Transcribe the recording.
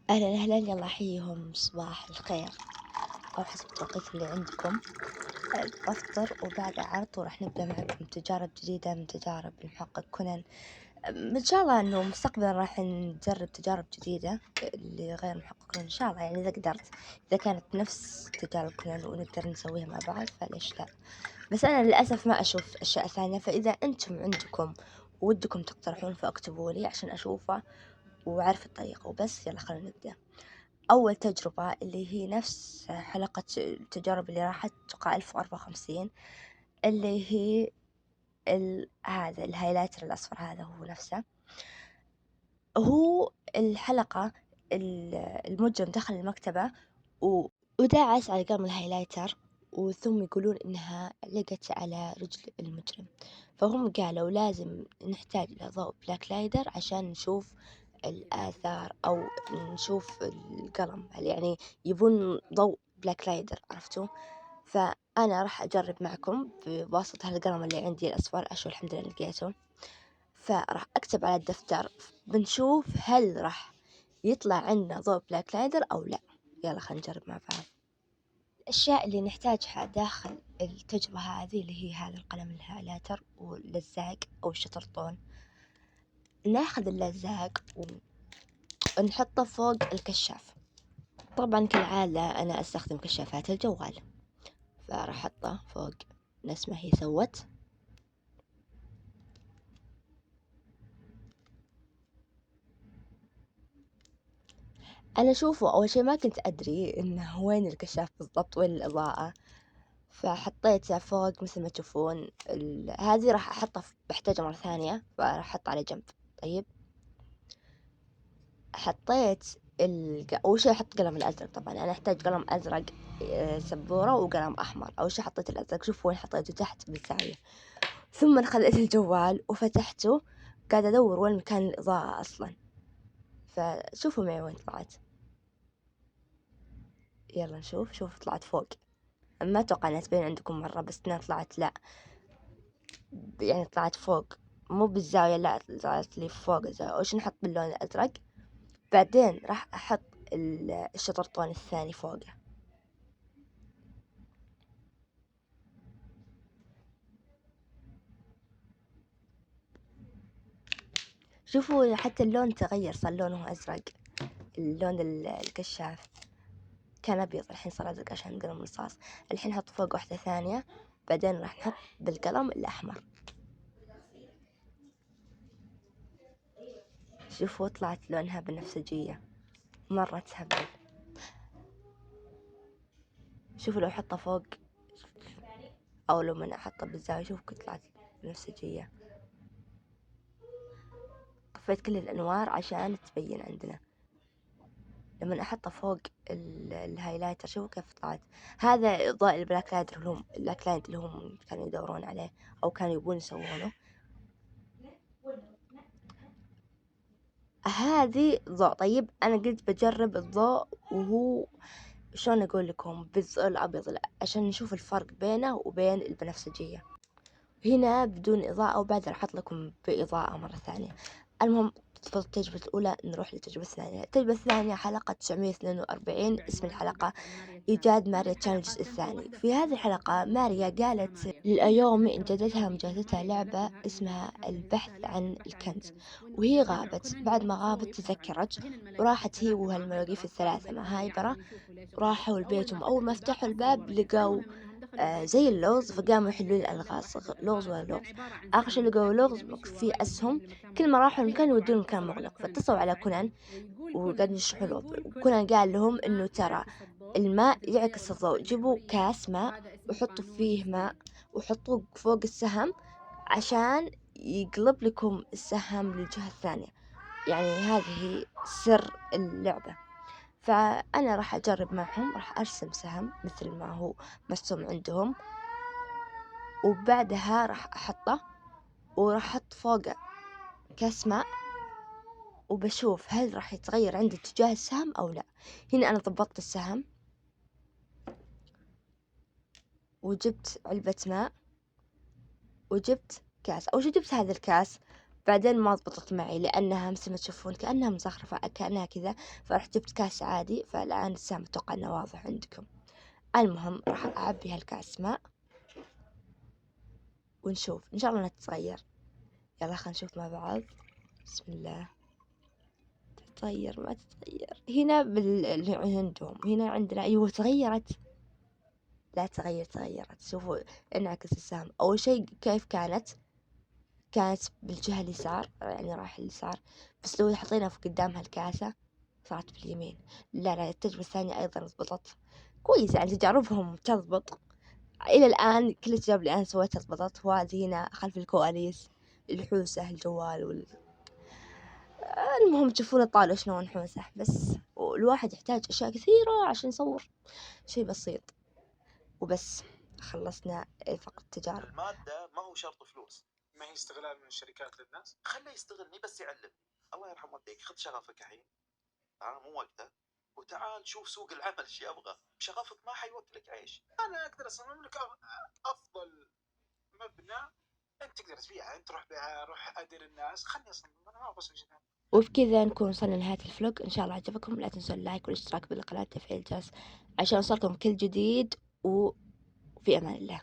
أهلا أهلا، يلا حيهم صباح الخير أو حسب التوقيت اللي عندكم. بفطر وبعدها على طول راح نبدأ معكم تجارب جديدة من تجارب المحقق كونان. إن شاء الله إنه مستقبلا راح نجرب تجارب جديدة لغير المحقق كونان إن شاء الله، يعني إذا قدرت، إذا كانت نفس تجارب كونان ونقدر نسويها مع بعض فليش لا. بس أنا للأسف ما أشوف أشياء ثانية، فإذا أنتم عندكم ودكم تقترحون فاكتبوا لي عشان أشوفه وأعرف الطريقة وبس. يلا خلينا نبدأ. أول تجربة اللي هي نفس حلقة التجارب اللي راحت تقع 1054، اللي هي هذا الهايلايتر الأصفر، هذا هو نفسه. هو الحلقة المجرم دخل المكتبة ودعس على قلم الهايلايتر، وثم يقولون إنها لقت على رجل المجرم، فهم قالوا لازم نحتاج إلى ضوء بلاك لايدر عشان نشوف الآثار أو نشوف القلم، يعني يبون ضوء بلاك لايدر، عرفتوا؟ فأنا راح أجرب معكم بواسطة هالقلم اللي عندي الأصفر، أشوف الحمد لله لقيته. فراح أكتب على الدفتر، بنشوف هل راح يطلع عندنا ضوء بلاك لايدر أو لا. يلا خلينا نجرب مع بعض. الأشياء اللي نحتاجها داخل التجربة هذه اللي هي هذا القلم الهايلايتر واللزاق أو الشطرطون. ناخذ اللزاق ونحطه فوق الكشاف. طبعا كالعادة أنا أستخدم كشافات الجوال، فراح أحطه فوق نفس ما هي سوت. أنا شوفوا أول شي ما كنت أدري إنه وين الكشاف بالضبط، وين الإضاءة، فحطيته فوق مثل ما تشوفون. هذه راح أحطها بحتاجها مرة ثانية، فراح أحطها على جنب. طيب حطيت أول شي أحط قلم الأزرق. طبعا أنا أحتاج قلم أزرق، سبورة وقلم أحمر. أول شي حطيت الأزرق، شوفوا وين حطيته، تحت بالزاوية. ثم خذيت الجوال وفتحته، قاعدة أدور وين مكان الإضاءة أصلا، فشوفوا معي وين طلعت. يلا نشوف. شوف طلعت فوق. ما أتوقع أنها تبين عندكم مرة، بس أنا طلعت لا، يعني طلعت فوق، مو بالزاوية، لا طلعت لي فوق الزاوية. أول شي نحط باللون الأزرق، بعدين راح أحط الشطرطون الثاني فوقه. شوفوا حتى اللون تغير، صار لونه أزرق. اللون الكشاف كان أبيض، الحين صار أزرق عشان قلم رصاص. الحين نحط فوق واحدة ثانية، بعدين راح نحط بالقلم الأحمر. شوفوا طلعت لونها بنفسجية، مرة تهبل. شوفوا لو أحطه فوق أو لو من أحطه بالزاوية، شوفوا كيف طلعت بنفسجية. طفيت كل الأنوار عشان تبين عندنا. لما أحطه فوق الهايلايتر شوفوا كيف طلعت. هذا ضوء البلاك لايت اللي هم كانوا يدورون عليه أو كانوا يبون يسوونه. هذه ضوء. طيب أنا قلت بجرب الضوء، وهو شلون أقول لكم، بالضوء الأبيض عشان نشوف الفرق بينه وبين البنفسجية. هنا بدون إضاءة، وبعدين أحط لكم بإضاءة مرة ثانية. المهم تفضل التجربة الأولى، نروح للتجربة الثانية. التجربة الثانية حلقة 942، اسم الحلقة إيجاد ماريا تشان الجزء الثاني. في هذه الحلقة ماريا قالت لأيومي إن جدتها مجهزتها لعبة اسمها البحث عن الكنز، وهي غابت. بعد ما غابت تذكرت وراحت هي وهالمواقيف الثلاثة مع هايبرة، راحوا لبيتهم. أول ما فتحوا الباب لقوا زي اللغز، فقاموا يحلون الألغاز، لغز ولا لغز. آخر شي لقوا لغز فيه أسهم، كل ما راحوا المكان يودون المكان مغلق. فاتصلوا على كونان وقاعدين يشرحوا له، وكونان قال لهم إنه ترى الماء يعكس الضوء، جيبوا كاس ماء وحطوا فيه ماء وحطوه فوق السهم عشان يقلب لكم السهم للجهة الثانية. يعني هذه سر اللعبة. فأنا راح أجرب معهم، راح أرسم سهم مثل ما هو مرسوم عندهم، وبعدها راح أحطه وراح أحط فوقه كاس ماء، وبشوف هل راح يتغير عندي اتجاه السهم أو لا. هنا أنا ضبطت السهم وجبت علبة ماء وجبت كاس. أول شي جبت هذا الكاس، بعدين ما ضبطت معي لأنها مثل ما تشوفون كأنها مزخرفة كأنها كذا، فرحت جبت كاس عادي. فالآن السهم أتوقع إنه واضح عندكم. المهم راح أعبي هالكاس ماء ونشوف إن شاء الله إنها تتغير. يلا خلينا نشوف مع بعض. بسم الله. تتغير ما تتغير؟ هنا اللي عندهم، هنا عندنا أيوة تغيرت. لا تغيرت. شوفوا انعكس السهم. أول شيء كيف كانت بالجهة اليسار، يعني راح اليسار، بس لو حطينا في قدامها الكاسة صارت باليمين. لا التجربة الثانية أيضا ضبطت كويس، يعني تجاربهم تضبط. إلى الآن كل التجارب اللي أنا سويتها ضبطت. وهذه هنا خلف الكواليس الحوسة الجوال المهم تشوفون الطاولة شلون حوسة، بس الواحد يحتاج أشياء كثيرة عشان يصور شيء بسيط وبس. خلصنا فقط تجارب. المادة ما هو شرط فلوس، ما هي استغلال من الشركات للناس. خليه يستغلني بس يعلمني. الله يرحم والديك، خذ شغفك الحين، مو وقته، وتعال شوف سوق العمل ايش يبغى. بشغفك ما حيوكلك عيش. انا اقدر اصمم لك افضل مبنى انت تقدر تبيعه، انت روح بيعه، روح ادير الناس، خلني اصمم، انا ما بسوي شيء. وبكذا نكون وصلنا لنهاية الفلوج. إن شاء الله عجبكم. لا تنسوا اللايك والاشتراك بالقناة وتفعيل الجرس عشان يوصلكم كل جديد. وفي أمان الله.